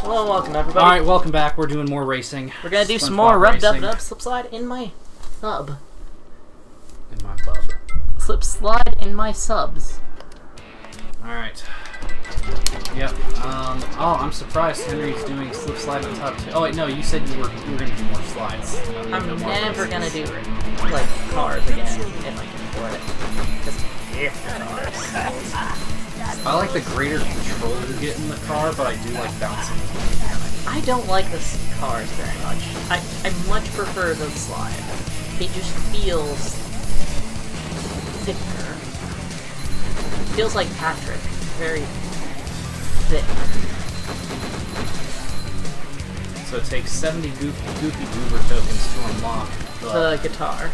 Hello, welcome everybody. Alright, welcome back. We're doing more racing. We're gonna do some more Rub Dub Dub Slip Slide in my sub. In my bub. Slip Slide in my subs. Alright. Yep. Oh, I'm surprised Henry's doing Slip Slide on top too. Oh wait, no, you said you were gonna do more slides. I'm never gonna do like cars again if I can afford it. I like the greater control you get in the car, but I do like bouncing. I don't like the cars very much. I much prefer the slide. It just feels thicker. It feels like Patrick. Very thick. So it takes 70 goofy goober tokens to unlock the guitar,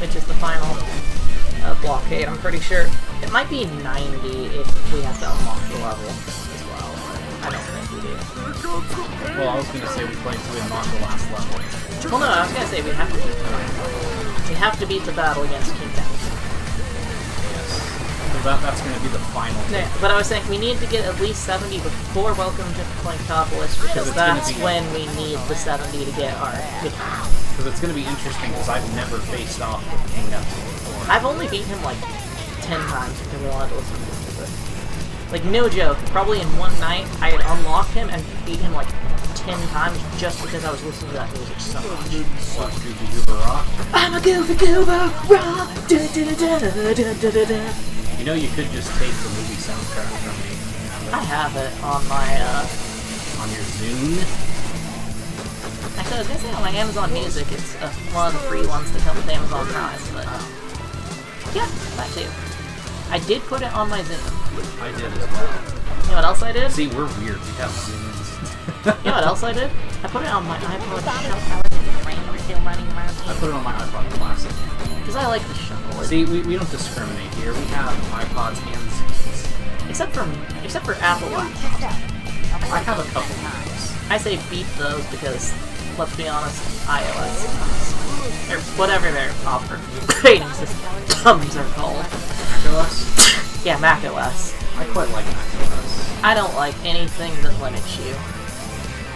which is the final blockade, I'm pretty sure. It might be 90 if we have to unlock the level as well. I don't think we do. Well, I was going to say we play until we unlock the last level. Well, no, I was going to say we have to beat the battle. We have to beat the battle against King Town. Yes. So that's going to be the final. Yeah, but I was saying we need to get at least 70 before Welcome to Planktopolis, because that's when we need the 70 to get our guitar. Because it's going to be interesting, because I've never faced off with King Neptune before. I've only beaten him like 10 times because I wanted to listen to his music. Like, no joke, probably in one night I had unlocked him and beat him like 10 times just because I was listening to that music so much. What, Goofy Goober Rock? I'm a Goofy Goober Rock! Da, da, da, da, da, da, da, da. You know, you could just take the movie soundtrack from me. I have it on my, on your Zune? Actually, I was gonna say on my Amazon Music, it's one of the free ones that come with Amazon Prime, but... yeah, that too. I did put it on my Zune. I did as well. You know what else I did? See, we're weird. We have Zunes. You know what else I did? I put it on my iPod Shuffle. I put it on my iPod Classic. Because I like the Shuffle. See, we don't discriminate here. We have iPods and Zunes. Except for Apple laptops. I have a couple of those. I say beat those because, let's be honest, iOS, or whatever their operating systems are called. macOS? Yeah, macOS. I quite like macOS. I don't like anything that limits you.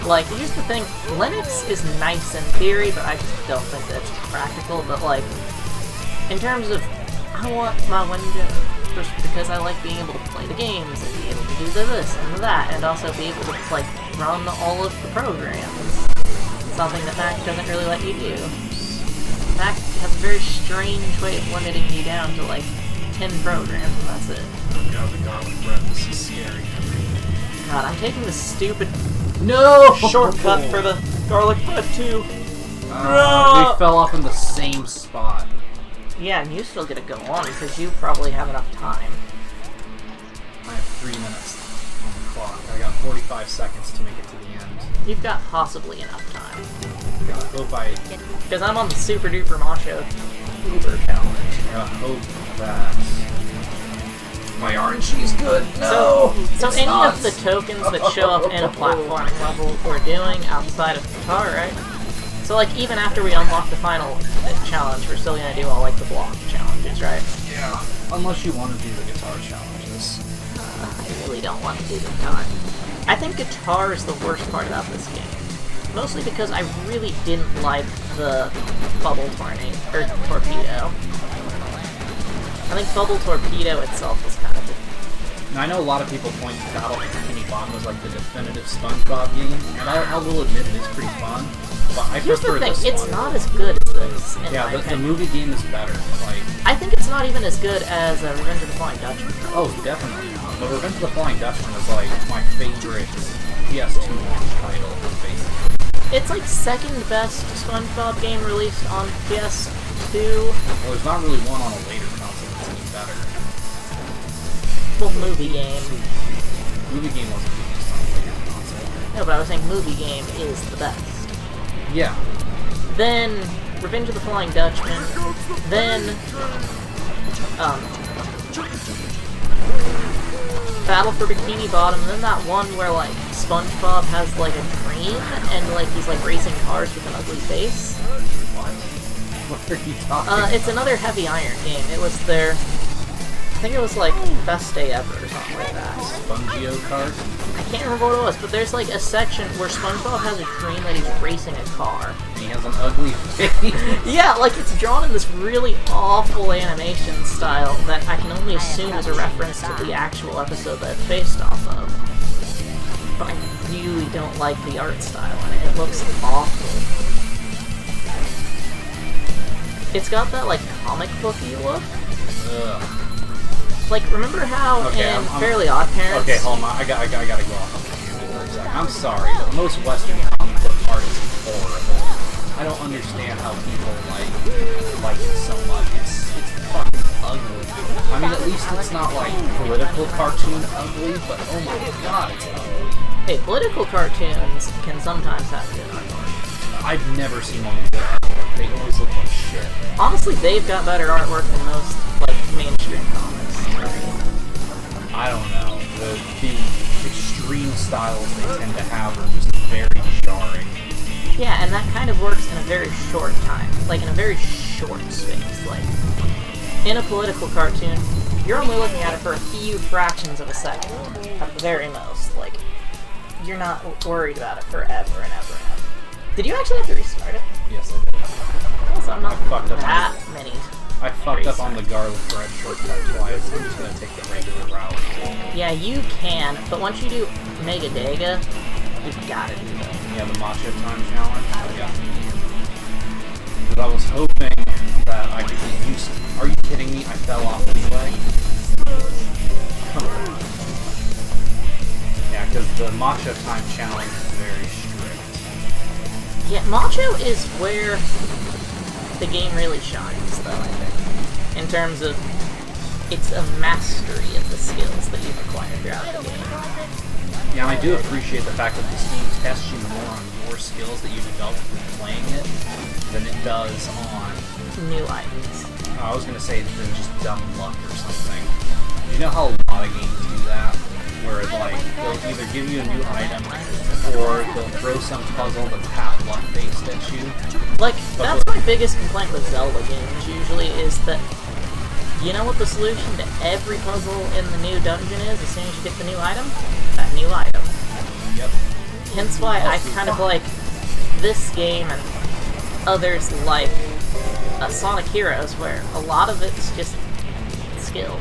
Like, here's the thing, Linux is nice in theory, but I just don't think that it's practical, but like, in terms of, I want my Windows, just because I like being able to play the games, and be able to do this and that, and also be able to, like, run all of the programs. Something that Mac doesn't really let you do. Mac has a very strange way of limiting you down to, like, 10 programs, and that's it. God, the garlic bread, this is scary. God, I'm taking the stupid no shortcut for the garlic bread too. We fell off in the same spot. Yeah, and you still get to go on because you probably have enough time. I have 3 minutes on the clock. I got 45 seconds to make it to the end. You've got possibly enough time. Gotta hope I... Because I'm on the Super Duper Macho Uber challenge. Gotta hope that... my RNG is good. No! So any of the tokens that show up in a platforming level we're doing outside of guitar, right? So like even after we unlock the final challenge, we're still gonna do all like the block challenges, right? Yeah. Unless you want to do the guitar challenges. I really don't want to do the guitar. I think guitar is the worst part about this game. Mostly because I really didn't like the bubble torpedo. I think Bubble Torpedo itself is kind of Now, I know a lot of people point to Battle for Bikini Bottom as like the definitive Spongebob game, and I will admit it is pretty fun, but I prefer the thing, this it's not as good as this. Yeah, the movie game is better. Like, I think it's not even as good as Revenge of the Flying Dutchman. Oh, definitely not. But Revenge of the Flying Dutchman is like my favorite PS2 title, basically. It's like second best SpongeBob game released on PS2. Well, there's not really one on a later console that's any better. Well, movie game. Movie game wasn't released on a later console. No, but I was saying movie game is the best. Yeah. Then Revenge of the Flying Dutchman. Then Battle for Bikini Bottom. Then that one where like SpongeBob has like a dream and like he's like racing cars with an ugly face. What are you talking about? It's another Heavy Iron game. It was their... I think it was like Best Day Ever or something like that. Spongeo card? I can't remember what it was, but there's like a section where SpongeBob has a dream that he's racing a car. He has an ugly face. Yeah, like it's drawn in this really awful animation style that I can only assume is a reference to the actual episode that it's based off of. But I really don't like the art style in it. It looks awful. It's got that like comic booky look. Ugh. Like, remember how in Fairly Odd Parents... Okay, hold on. I gotta go off on the tangent for a second. I'm sorry, but most Western comic book art is horrible. I don't understand how people like it so much. It's fucking ugly. I mean, at least it's not like political cartoon ugly, but oh my god, it's ugly. Hey, political cartoons can sometimes have good artwork. I've never seen one with good artwork. They always look like shit. Honestly, they've got better artwork than most, like, mainstream comics. I don't know. The extreme styles they tend to have are just very jarring. Yeah, and that kind of works in a very short time. Like, in a very short space. Like, in a political cartoon, you're only looking at it for a few fractions of a second, at the very most. Like, you're not worried about it forever and ever and ever. Did you actually have to restart it? Yes, I did. So I'm not fucked up that many. I fucked up on the garlic bread shortcut twice. I'm just gonna take the regular route. Yeah, you can, but once you do Mega Dega, you've gotta do that. Yeah, the matcha time challenge. Yeah. But I was hoping that I could get used. Are you kidding me? I fell off anyway. Come on. Yeah, because the matcha time challenge is very strict. Yeah, Macho is where the game really shines, though, I think. In terms of, it's a mastery of the skills that you've acquired throughout the game. Yeah, and I do appreciate the fact that this game tests you more on your skills that you developed through playing it than it does on... new items. I was going to say than just dumb luck or something. You know how a lot of games do that? Where, like, they'll either give you a new item, or they'll throw some puzzle that's half luck-based at you. Like, that's my biggest complaint with Zelda games, usually, is that you know what the solution to every puzzle in the new dungeon is as soon as you get the new item? That new item. Yep. Hence why I kind of like this game and others like Sonic Heroes, where a lot of it's just skill.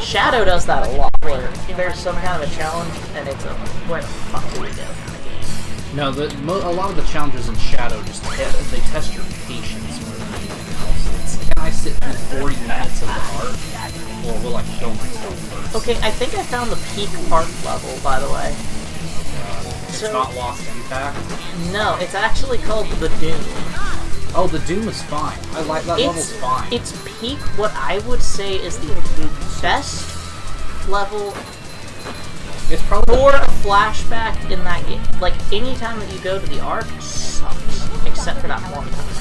Shadow does that a lot, where there's some kind of a challenge, and it's a where the fuck do we go kind of game. No, a lot of the challenges in Shadow just they test your patience more than anything else. It's, can I sit through 40 minutes of the art, or will I kill myself first? Okay, I think I found the peak art level, by the way. It's not Lost Impact? No, it's actually called the Doom. Oh, the Doom is fine. I like that level's fine. Its peak, what I would say, is the best level it's probably for a flashback in that game. Like, any time that you go to the Ark sucks, except for that one time.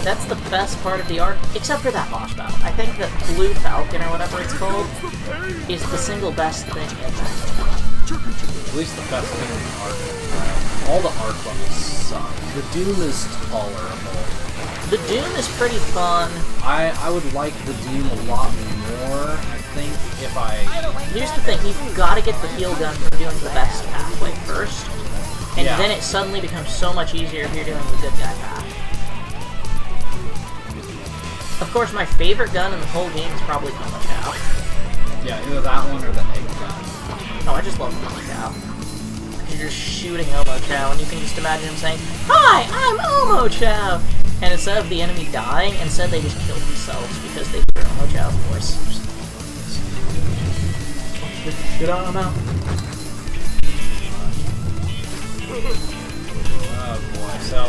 That's the best part of the Ark, except for that boss battle. I think that Blue Falcon, or whatever it's called, is the single best thing in that game. At least the best thing in the Ark. All the Ark levels suck. The Doom is tolerable. The Doom is pretty fun. I would like the Doom a lot more, I think, if I... Here's the thing, you've got to get the heal gun from doing the best pathway first, and then it suddenly becomes so much easier if you're doing the good guy path. Of course, my favorite gun in the whole game is probably Momo Chow. Yeah, either that one or the egg gun. Oh, I just love Momo Chow. You're just shooting Momo Chow, and you can just imagine him saying, "Hi, I'm Momo Chow!" And instead of the enemy dying, instead they just kill themselves because they hear Momo Chow's voice. Get on him out. Oh boy. So,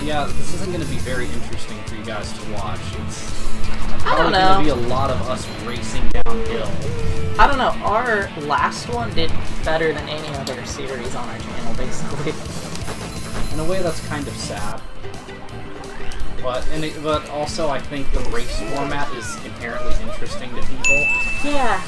yeah, this isn't going to be very interesting for you guys to watch. It's probably going to be a lot of us racing downhill. I don't know, our last one did better than any other series on our channel, basically. In a way, that's kind of sad. But also, I think the race format is inherently interesting to people. Yeah,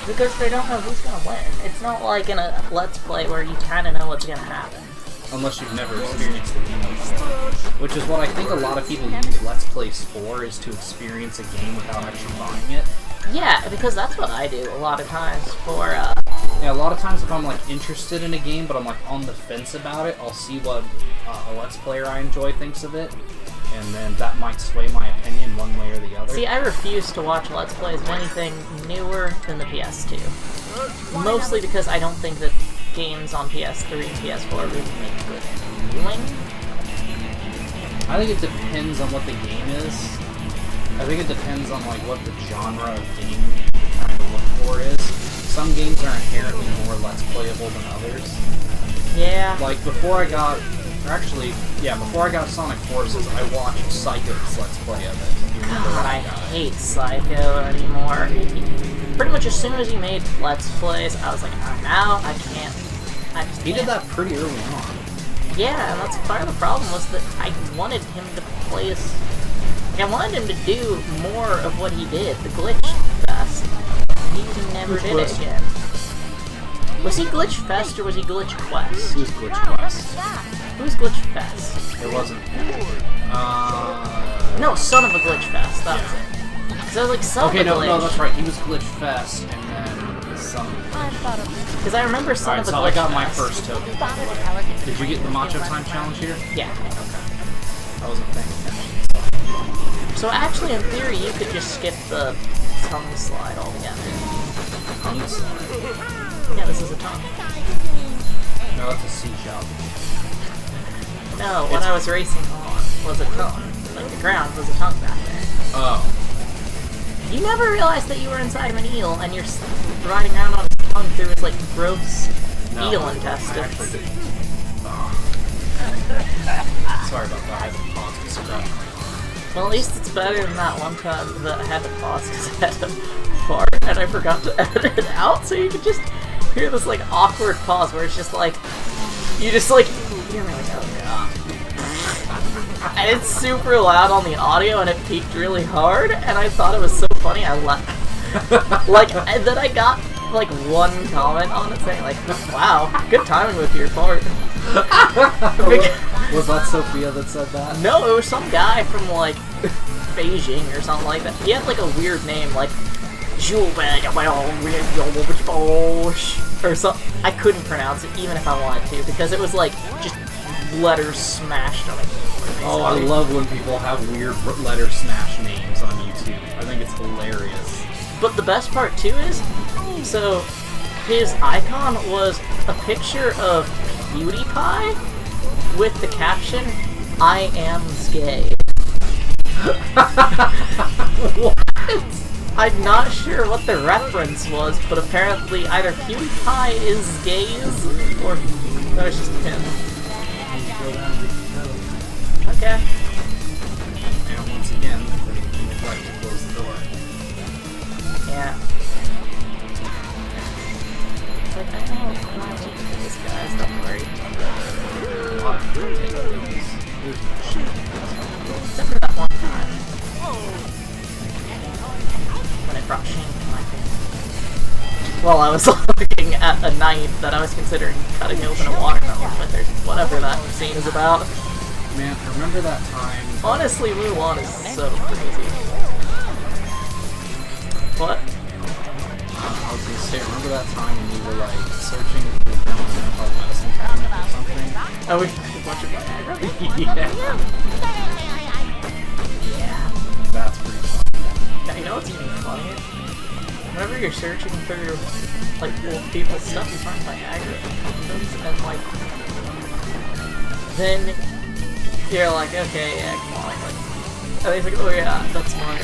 because they don't know who's going to win. It's not like in a Let's Play where you kind of know what's going to happen. Unless you've never experienced a game before. Which is what I think a lot of people use Let's Plays for, is to experience a game without actually buying it. Yeah, because that's what I do a lot of times for, Yeah, a lot of times if I'm, like, interested in a game, but I'm, like, on the fence about it, I'll see what a Let's Player I enjoy thinks of it, and then that might sway my opinion one way or the other. See, I refuse to watch Let's Plays of anything newer than the PS2. Mostly because I don't think that games on PS3 and PS4 really make good viewing. I think it depends on what the game is. I think it depends on like what the genre of game you're trying to look for is. Some games are inherently more Let's Playable than others. Yeah. Like before I got Sonic Forces, I watched Psycho's Let's Play of it. You remember God, that I guy? hate Psycho anymore. Pretty much as soon as he made Let's Plays, I was like, I'm out, I can't. He did that pretty early on. Yeah, and that's part of the problem was that I wanted him to play as... I wanted him to do more of what he did, the Glitch Fest. He never did it again. Was he Glitch Fest or was he Glitch Quest? He was Glitch Quest. Who was Glitch Fest? It wasn't. No, Son of a Glitch Fest, that was it. So I was like, Son of a Glitch. No, that's right. He was Glitch Fest, and then Son of a Glitch. Because I remember Son of a Glitch I got my Fest. first token. Did you get the Macho Time challenge here? Yeah. Okay. I wasn't paying attention. So actually, in theory, you could just skip the tongue slide altogether. Tongue slide? Yeah, this is a tongue. No, that's a seashell. No, what I was racing on was a tongue. Like, the ground was a tongue back there. Oh. You never realized that you were inside of an eel, and you're riding around on his tongue through his, like, gross eel intestines. Sorry about that. I had to pause to scratch. Well, at least it's better than that one time that I had to pause because I had to fart, and I forgot to edit it out, so you could just hear this, like, awkward pause where it's just like, you just, like, you're like, oh, God. And it's super loud on the audio, and it peaked really hard, and I thought it was so funny, I left. Like, and then I got, like, one comment on it saying, like, wow, good timing with your fart. Was that Sophia that said that? No, it was some guy from, like, Beijing or something like that. He had, like, a weird name, like, or something. I couldn't pronounce it, even if I wanted to, because it was, like, just letters smashed on a keyboard. Oh, I love when people have weird letter smash names on YouTube. I think it's hilarious. But the best part, too, is, so, his icon was a picture of PewDiePie with the caption, I am gay. What? I'm not sure what the reference was, but apparently either PewDiePie is gays, or that was just him. Okay. And once again, we'd like to close the door. Yeah. It's like, I know, this guy's not great. Except for that one time. When it brought shame to my face. While I was looking at a knife that I was considering cutting open a watermelon with, or whatever that scene is about. Man, remember that time? Honestly, Mulan is so crazy. What? I was gonna say, remember that time when we were like searching for the mental medicine cabinet or something? Oh, we found a bunch of Viagra? Yeah. Yeah. That's pretty fun. Now, you know what's even funnier? Whenever you're searching through, like, old people's stuff, you find Viagra condoms, and, like, then you're like, okay, yeah, come on, like, and he's like, oh yeah, that's my,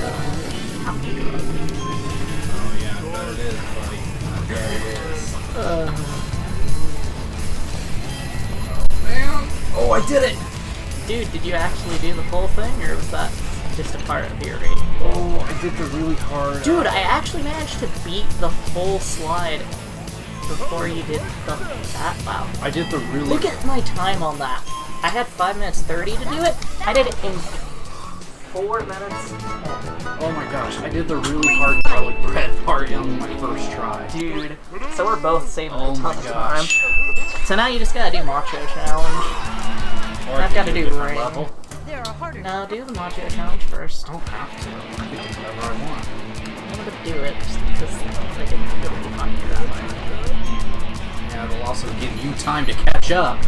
Oh yeah, I bet it is, buddy. I bet it is. Man! Oh, I did it! Dude, did you actually do the full thing, or was that just a part of your rating? Oh, I did the really hard... Dude, I actually managed to beat the full slide before you did that. Wow. I did the really... Look at my time on that. I had 5 minutes 30 to do it. I did it in 4 minutes. Oh my gosh, I did the really hard garlic bread part on my first try. Dude, so we're both saving Oh a ton my of gosh. time. So now you just gotta do Macho Challenge. Or I've got to do different ring. level. No, do the Macho Challenge first. I don't have to. I can do whatever I want. wanted to do it just because I think it'll be funnier that way. Yeah, it'll also give you time to catch up.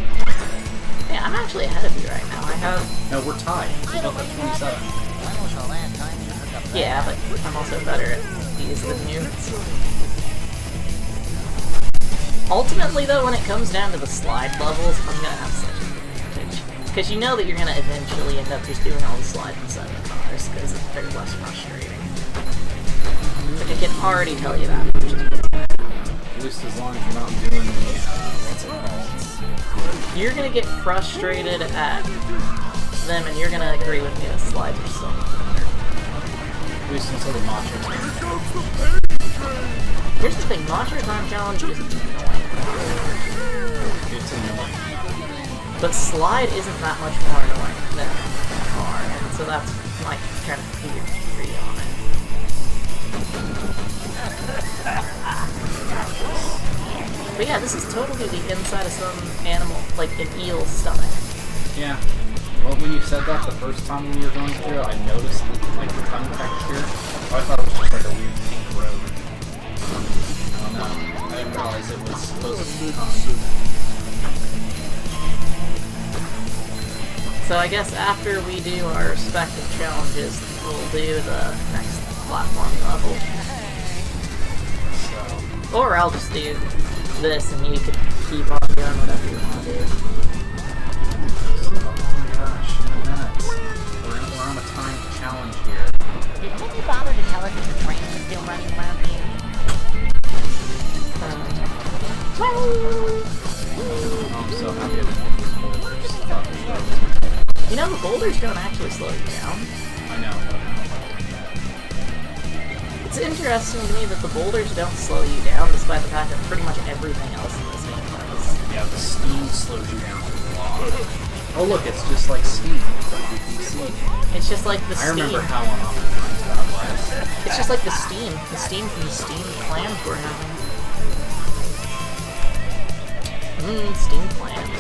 Yeah, I'm actually ahead of you right now. I have... No, we're tied. We both have 27. Yeah, but I'm also better at these than you. Ultimately, though, when it comes down to the slide levels, I'm gonna have such an advantage. Because you know that you're gonna eventually end up just doing all the slides inside the cars, because they're less frustrating. Like, I can already tell you that. At least as long as you're not doing the, what's it called? You're gonna get frustrated at them, and you're gonna agree with me that slides are so much better. At least until the macho time. Here's the thing, Macho Time Challenge is annoying. It's annoying. But Slide isn't that much more annoying than car, and so that's my kind of theory on it. But yeah, this is totally the inside of some animal, like an eel's stomach. Yeah. Well, when you said that the first time we were going through it, I noticed like the tongue texture. I thought it was just like a weird pink road. I don't know. I didn't realize it was supposed to be tongue. So I guess after we do our respective challenges, we'll do the next platform level. So. Or I'll just do this and you can keep on doing whatever you want to do. Oh my gosh, in a minute. We're on a timed challenge here. Did Minnie bother to tell us if the train was still running around here? Oh, I'm so happy to hit these boulders. You know, the boulders don't actually slow you down. I know. It's interesting to me that the boulders don't slow you down, despite the fact that pretty much everything else in this game does. Yeah, the steam slows you down a lot. Oh look, it's just like steam. You see? It's just like the steam. I remember how unoftentimes that was. It's just like the steam. The steam from the steamed clams we're having. Steamed clams. I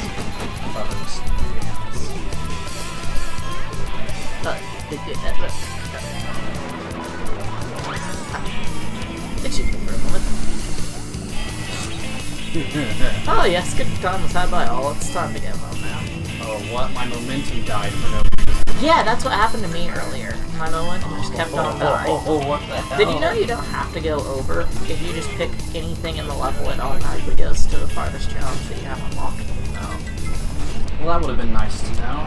thought it was steam cans. It should go for a moment. Oh yes, good time was had by all. It's time to get home now. Oh, what? My momentum died for no reason. Yeah, that's what happened to me earlier. My momentum just kept on dying. What the hell? Did you know you don't have to go over? If you just pick anything in the level, it automatically goes to the farthest challenge that you have unlocked. No. Well, that would have been nice to know.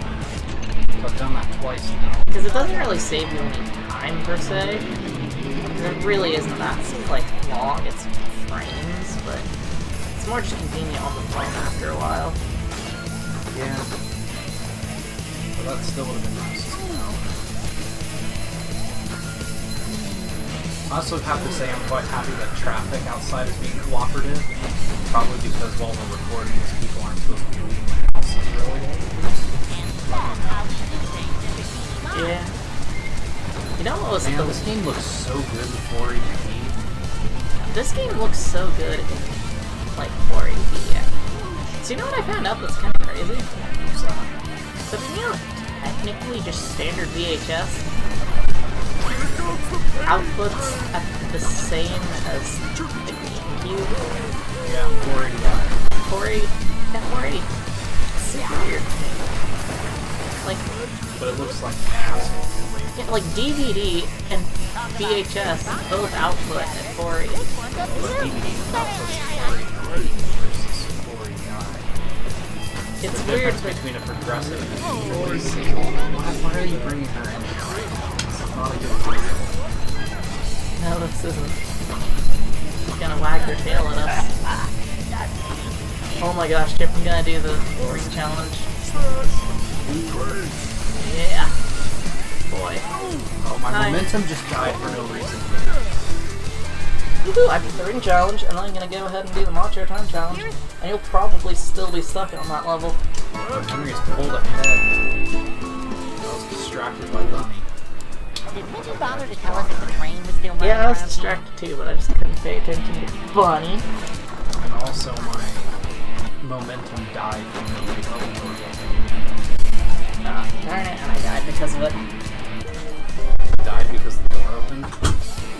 I've done that twice now. Because it doesn't really save you any time, per se. It really isn't that, like, long. It's frames, but it's more just convenient on the phone after a while. Yeah. But that still would have been nice to know. I also have to say I'm quite happy that traffic outside is being cooperative. Probably because while we're recording this, people aren't supposed to be leaving their houses really. Yeah. You know what was Man, this game looks so good in 480p. This game looks so good in, like, 480p, yeah. So you know what I found out that's kind of crazy? So you know, technically just standard VHS outputs at the same as the GameCube. Yeah, 480. 480, yeah, 480. It's super weird. Like, But it looks like an asshole. yeah, like DVD and VHS both output at 480. But DVD outputs 480 versus 480i. It's The weird. difference between a progressive and a usually single. Why are you bringing her in here right now? This is not a good video. No, this isn't. She's gonna wag her tail at us. Oh my gosh, Chip, I'm gonna do the ring challenge. Yeah. Boy. Oh, my momentum just died for no reason. Woohoo, I beat the ring challenge, and then I'm gonna go ahead and do the Macho Time challenge. And you'll probably still be stuck on that level. Henry's pulled ahead. I was distracted by Bunny. Did Minnie bother to tell us if the train was still running Yeah, I was around distracted too, but I just couldn't pay attention to Bunny. And also my momentum died for no reason. Darn it, and I died because of it. Died because the door opened.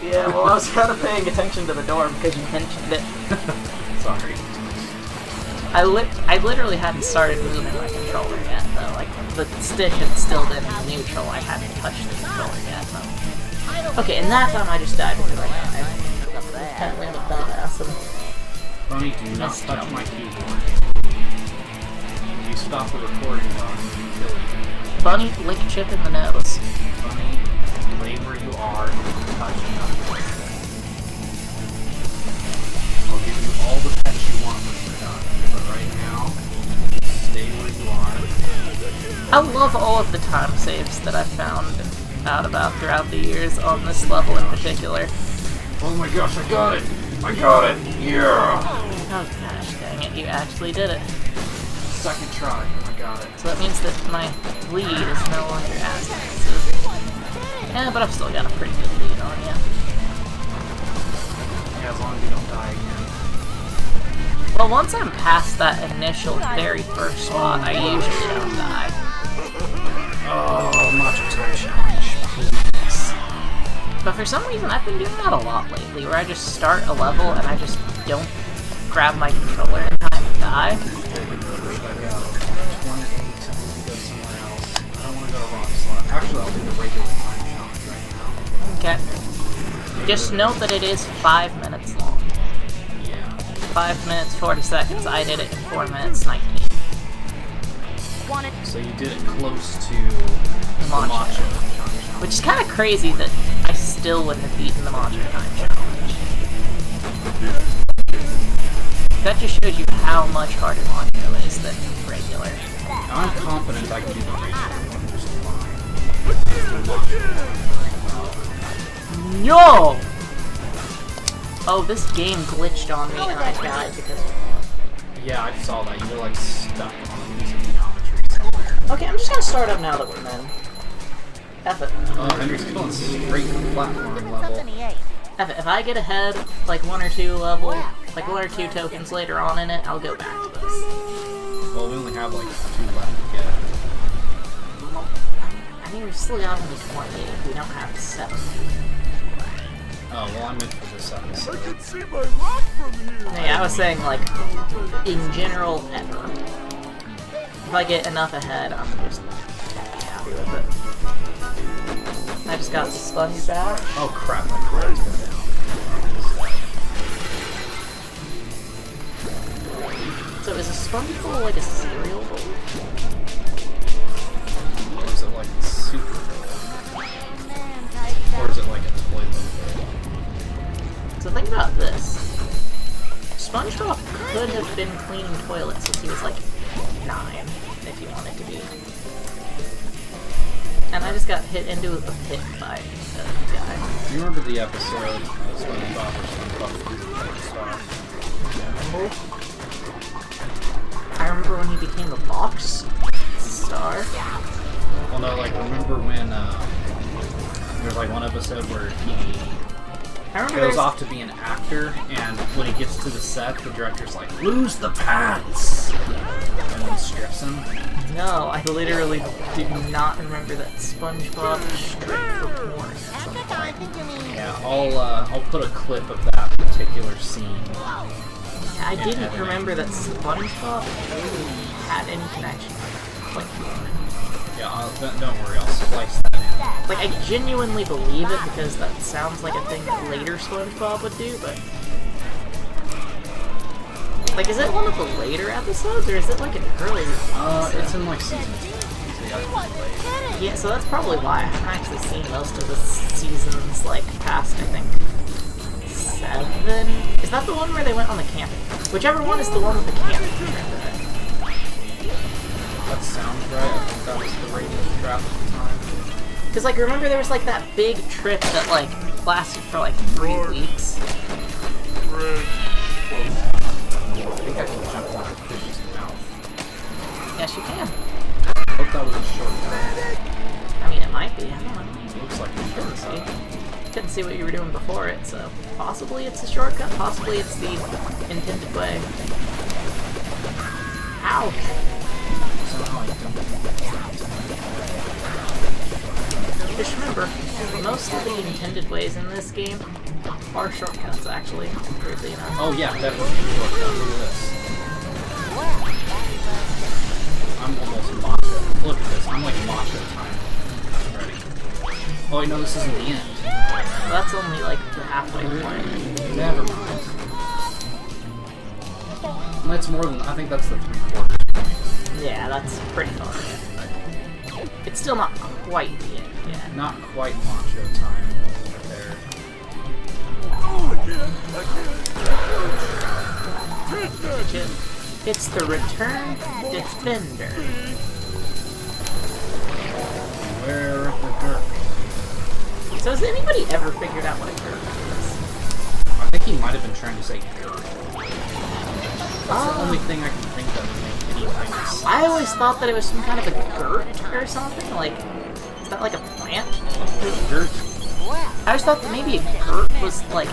Yeah, well, I was kind of paying attention to the door because you mentioned it. Sorry. I literally hadn't started moving my controller yet, though. Like, the stick had still been neutral. I hadn't touched the controller yet, though. Okay, and that time I just died because I apparently I'm a dumbass. Bunny, do not touch my keyboard. If you stop the recording, Bunny, lick Chip in the nose. Bunny, lay where you are and touch nothing. I'll give you all the pets you want when you're done. But right now, stay where you are. I love all of the time saves that I've found out about throughout the years on this level in particular. Oh my gosh, I got it! I got it! Yeah! Oh gosh, dang it, you actually did it. Second try, I got it. So that means that my lead is no longer as massive. Yeah, but I've still got a pretty good lead on you. Yeah, as long as you don't die again. Well, once I'm past that initial, very first spot, I usually don't die. Oh, Macho Time Challenge, please. But for some reason, I've been doing that a lot lately, where I just start a level and I just don't grab my controller in time to die. I got 28, I need to go somewhere else. I don't want to go to Rock Slot. Actually, I'll do the regular time challenge right now. Okay. Just note that it is 5 minutes long. Yeah. 5 minutes, 40 seconds. I did it in 4 minutes, 19. So you did it close to the Macho Time Challenge. Which is kind of crazy that I still wouldn't have beaten the Macho Time Challenge. That just shows you how much harder Macho is than regular. I'm confident I can do the regular one just fine. No! Oh, this game glitched on me and I died because... Yeah, I saw that. You were like stuck on a piece of geometry somewhere. Okay, I'm just gonna start up now that we're men. F it. Henry's going straight to the platform level. F it. If I get ahead, like 1 or 2 levels, like 1 or 2 tokens later on in it, I'll go back to this. Well, we only have like 2 left to get. I mean, we've still got only 28. We don't have 7. Oh, well, I meant for this episode. I can see my rock from here. Yeah, I was saying, like, in general, ever. If I get enough ahead, I'm just happy with it. I just got the sponge back. Oh crap, my cards go down. So is a sponge bowl like a cereal bowl? Or is it like super bowl? Or is it like a toilet bowl? So think about this. SpongeBob could have been cleaning toilets since he was like 9, if you wanted to be. And I just got hit into a pit by a guy. Do you remember the episode of SpongeBob or SpongeBob Star? I remember when he became a box star. Well, no, like, remember when there's like one episode where he I remember goes off to be an actor, and when he gets to the set, the director's like, "Lose the pants!" and then strips him. No, I literally did not remember that SpongeBob stripped for porn at some point. Yeah, I'll put a clip of that particular scene. I didn't remember that SpongeBob had any connection with porn. Yeah, don't worry, I'll splice that in. Like, I genuinely believe it because that sounds like a thing that later SpongeBob would do, but... Like, is it one of the later episodes, or is it like an early episode? It's in like season 2. Yeah, so that's probably why I haven't actually seen most of the seasons, like, past, I think, 7? Is that the one where they went on the camping? Whichever one is the one with the camping trip. That sounds right. I think that was the radio trap at the time. Because, like, remember there was, like, that big trip that, like, lasted for, like, 3 weeks? I think I can jump on a fish's mouth. Yes, you can. I hope that was a shortcut. I mean, it might be. I don't know. It looks like a Couldn't shortcut. see. Couldn't see what you were doing before it, so possibly it's a shortcut, possibly it's the intended way. Ow! Somehow I don't. Just remember, most of the intended ways in this game are shortcuts, actually. Weirdly enough. Oh yeah, definitely shortcut. Look at this. I'm almost matcha. Look at this. I'm like matcha time. Ready. Oh wait, no, this isn't the end. Well, that's only like the halfway point. Never mind. That's more than, I think that's the 3/4 point. Yeah, that's pretty far yet, but it's still not quite the end yet. Not quite macho time there. It's the Return Defender. Where the dirt? So has anybody ever figured out what a Gurk is? I think he might have been trying to say dirt. That's the only thing I can think of to make any kind of sense. I always thought that it was some kind of a Gurt or something. Like, is that like a plant? Dirt? I always thought that maybe a Gurt was like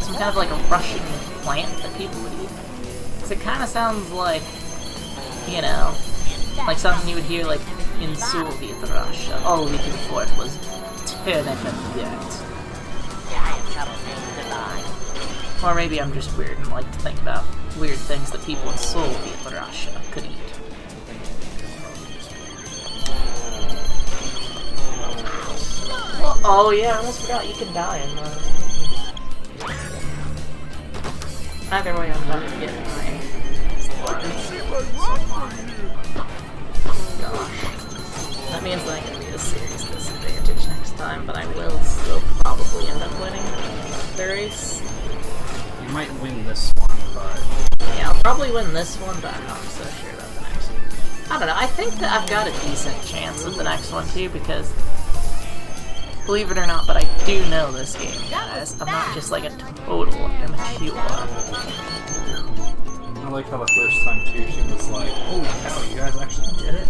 some kind of like a Russian plant that people would eat. Because it kind of sounds like, you know, like something you would hear like in Soviet Russia. All we could afford was turnip and dirt. Or maybe I'm just weird and like to think about weird things that people in Soviet Russia could eat. Well, oh yeah, I almost forgot you can die in either way, I'm about to get mine. Gosh. That means that I'm going to be a serious disadvantage next time, but I will still probably end up winning the race. You might win this one, but... Yeah, I'll probably win this one, but I'm not so sure about the next one. I don't know, I think that I've got a decent chance of the next one too, because... Believe it or not, but I do know this game, guys. I'm not just like a total immature. I like how the first time too, she was like, "Holy cow, you guys actually did it!"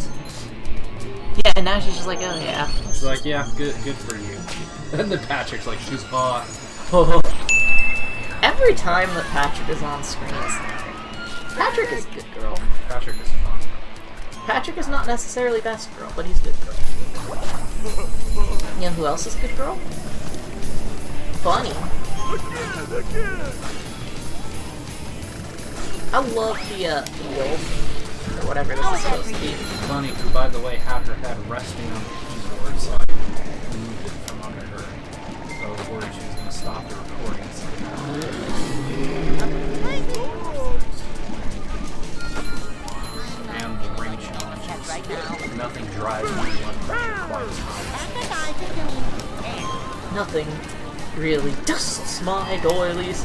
Yeah, and now she's just like, "Oh yeah." She's like, "Yeah, good for you." And then Patrick's like, "She's hot." Every time that Patrick is on screen, it's like, Patrick is good girl. Patrick is fun. Patrick is not necessarily best girl, but he's good girl. You know who else is good girl? Bunny. I love the wolf, or whatever this is supposed to be. Bunny, who by the way had her head resting on the keyboard, so I moved it from under her. So worried she was going to stop the recording somehow. And the ring challenge. Nothing drives anyone quite as hard. Nothing really dusts my doilies.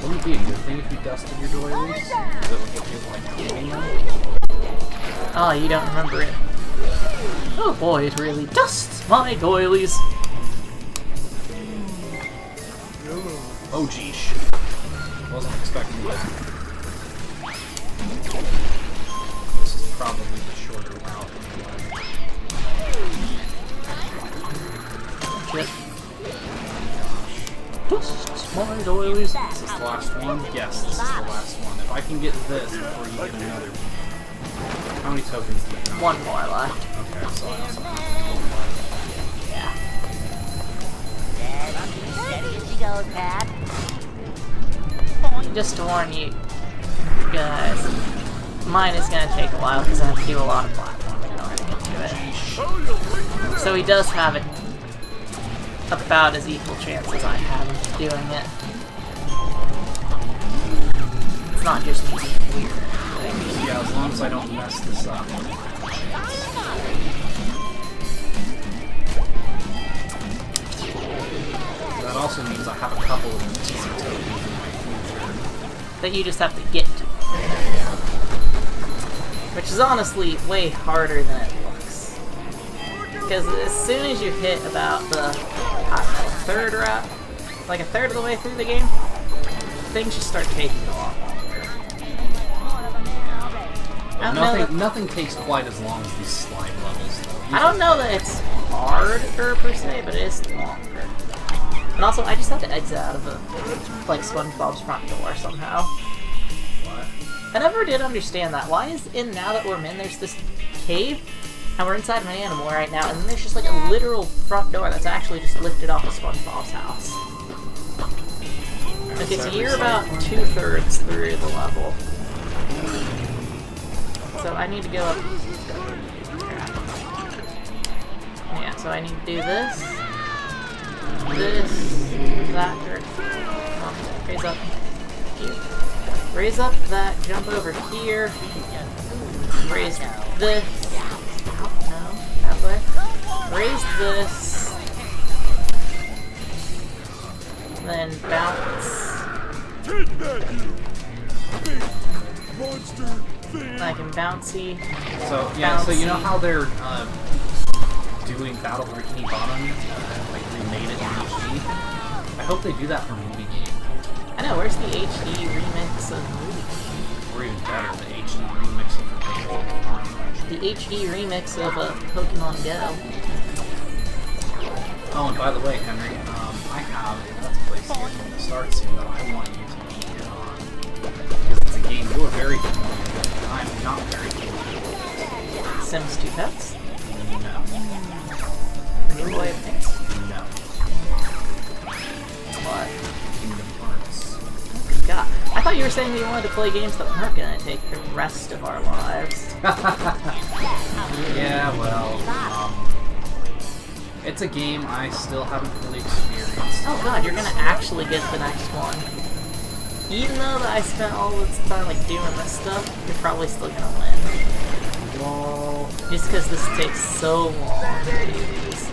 Wouldn't it be a good thing if you dusted your doilies? Because it would get you like gaming them? Ah, you don't remember it. Oh boy, it really dusts my doilies. Oh geesh. Wasn't expecting that. This is probably the shorter route anyway. Shit. Dusts my doilies. Is this the last one? Yes, this is the last one. If I can get this before you get another one. How many tokens do you have? One more left. Okay, so I also have Steady as she goes, Pat. Just to warn you guys, mine is going to take a while because I have to do a lot of platforming in order to get to it. So he does have it about as equal chance as I have of doing it. It's not just me being weird. Yeah, as long as I don't mess this up. That also means I have a couple of decent tokens in my future. That you just have to get to. Which is honestly way harder than it looks. Because as soon as you hit about the, I don't know, third route, like a third of the way through the game, things just start taking a lot longer. Nothing takes quite as long as these slime levels, though. I don't know that it's harder per se, but it is longer. And also, I just have to exit out of the, like, Spongebob's front door somehow. What? I never did understand that. Why is now that we're in, there's this cave And we're inside of an animal right now, and then there's just like a literal front door that's actually just lifted off of SpongeBob's house. Okay, so you're about 2/3 through the level. So I need to go up. Yeah, so I need to do this, that, or come on, raise up here. Raise up that, jump over here, raise this. Oh, no, that way. Raise this, then bounce. Take that, you big monster thing. I can bouncy. So yeah, so you know how they're doing Battle for Bikini Bottom, like remade it in HD? I hope they do that for movie game. I know, where's the HD remix of Movie? Or even better, the HD remix of The HD remix of Pokemon Go. Oh, and by the way, Henry, I have Let's Play series from the start soon that I want you to be in on. Because it's a game you are very familiar with, I'm not very familiar with. Sims 2 Pets? No. Game Boy Advance? No. What? Kingdom Hearts. Good God. I thought you were saying that you wanted to play games that weren't going to take the rest of our lives. Yeah, well, it's a game I still haven't fully experienced. Oh God, you're going to actually get the next one. Even though that I spent all this time like doing this stuff, you're probably still going to win. Well, Just because this takes so long to do these.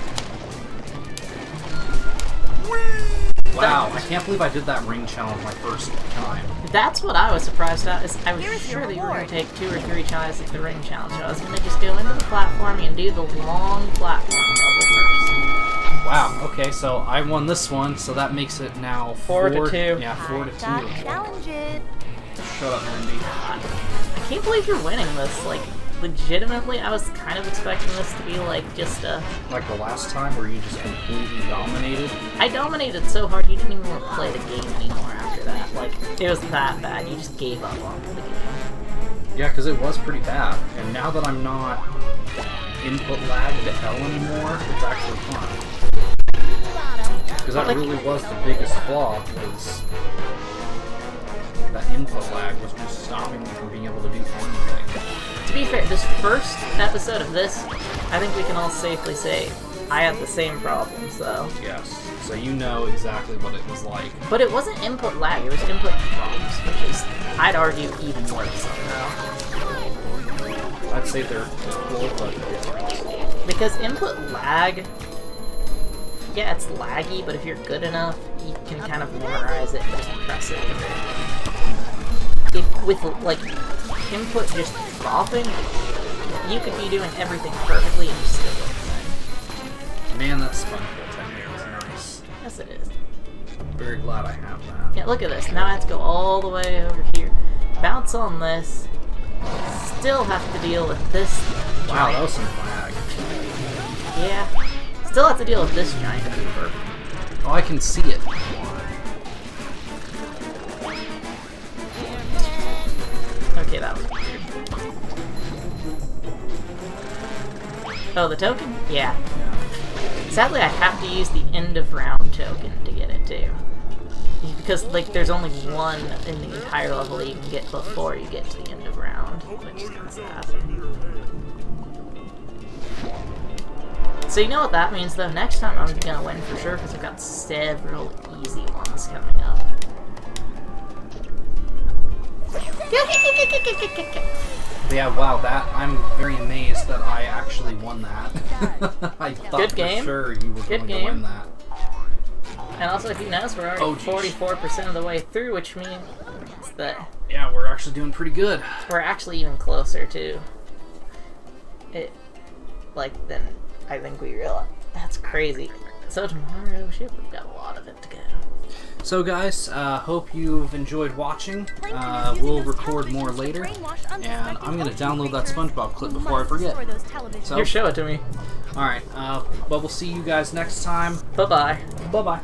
wow, I can't believe I did that ring challenge my first time. That's what I was surprised at, is I was sure that you were going to take 2 or 3 tries at the ring challenge. I was going to just go into the platforming and do the long platform level first. Wow, okay, so I won this one, so that makes it now 4 to 2. Yeah, 4 to 2. Challenge it. Shut up, Mindy. I can't believe you're winning this. Like, legitimately, I was kind of expecting this to be like just a... Like the last time where you just completely dominated? I dominated so hard you didn't even want to play the game anymore after that. Like, it was that bad. You just gave up on the game. Yeah, because it was pretty bad. And now that I'm not input lag to hell anymore, it's actually fun. Because that really was the biggest flaw, was that input lag was just stopping me from being able to do anything. To be fair, this first episode of this, I think we can all safely say I had the same problem, so... Yes, so you know exactly what it was like. But it wasn't input lag, it was input problems, which is, I'd argue, even worse somehow. I'd say they're equal, but different. Because input lag, yeah, it's laggy, but if you're good enough, you can kind of memorize it and just press it. If with, like, input just dropping, you could be doing everything perfectly and you still wouldn't win. Man, that Spongebob technique is nice. Yes, it is. Very glad I have that. Yeah, look at this. Now I have to go all the way over here. Bounce on this. Still have to deal with this Wow, giant. that was some lag. Yeah. Still have to deal with this giant creeper. Oh, I can see it. Okay, that was weird. Oh, the token? Yeah. Sadly, I have to use the end of round token to get it too. Because, like, there's only one in the entire level that you can get before you get to the end of round, which is kind of sad. So you know what that means, though? Next time I'm gonna win for sure, because I've got several easy ones coming up. Yeah, wow, that, I'm very amazed that I actually won that. I thought Good game. for sure you were going to win that. And also, if you notice, we're already 44% of the way through, which means that... Yeah, we're actually doing pretty good. We're actually even closer to it, like, than I think we realize. That's crazy. So tomorrow, shit, we've got a lot of it to go. So guys, hope you've enjoyed watching. We'll record more later, and I'm going to download that SpongeBob clip before I forget. So, Here, show it to me. Alright, but we'll see you guys next time. Bye-bye. Bye-bye.